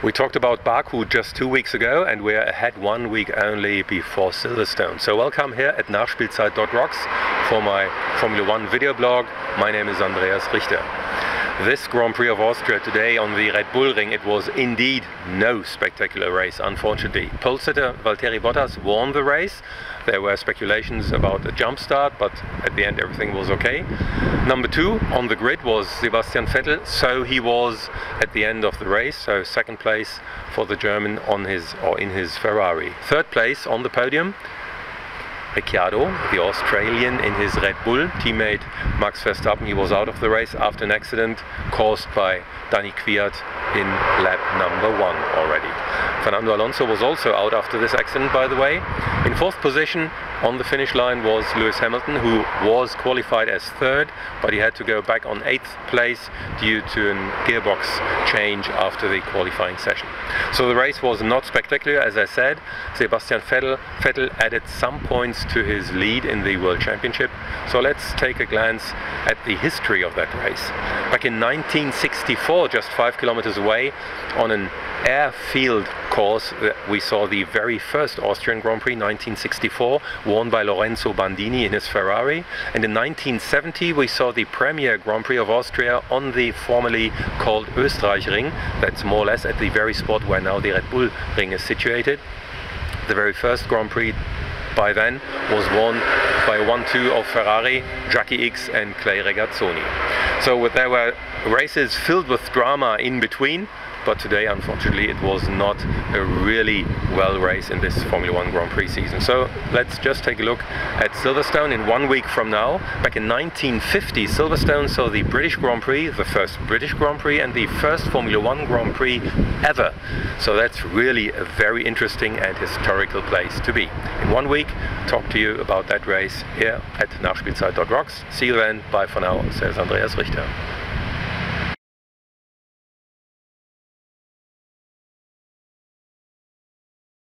We talked about Baku just 2 weeks ago, and we're ahead 1 week only before Silverstone. So welcome here at nachspielzeit.rocks for my Formula 1 video blog. My name is Andreas Richter. This Grand Prix of Austria today on the Red Bull Ring, it was indeed no spectacular race, unfortunately. Pole sitter Valtteri Bottas won the race. There were speculations about a jump start, but at the end everything was okay. Number 2 on the grid was Sebastian Vettel, so he was at the end of the race, so second place for the German in his Ferrari. Third place on the podium, Ricciardo, the Australian, in his Red Bull. Teammate Max Verstappen, he was out of the race after an accident caused by Danny Kvyat in lap number 1 already. Fernando Alonso was also out after this accident, by the way. In 4th position on the finish line was Lewis Hamilton, who was qualified as 3rd, but he had to go back on 8th place due to a gearbox change after the qualifying session. So the race was not spectacular, as I said. Sebastian Vettel added some points to his lead in the World Championship. So let's take a glance at the history of that race. Back in 1964, just 5 kilometers away, on an airfield course, we saw the very first Austrian Grand Prix, 1964, won by Lorenzo Bandini in his Ferrari. And in 1970 we saw the premier Grand Prix of Austria on the formerly called Österreich-Ring. That's more or less at the very spot where now the Red Bull Ring is situated. The very first Grand Prix by then was won by a 1-2 of Ferrari, Jackie X and Clay Regazzoni. So there were races filled with drama in between, but today unfortunately it was not a really well race in this Formula 1 Grand Prix season. So let's just take a look at Silverstone in 1 week from now. Back in 1950, Silverstone saw the British Grand Prix, the first British Grand Prix and the first Formula 1 Grand Prix ever. So that's really a very interesting and historical place to be. In 1 week, talk to you about that race here at nachspielzeit.rocks. See you then, bye for now, says Andreas Richter.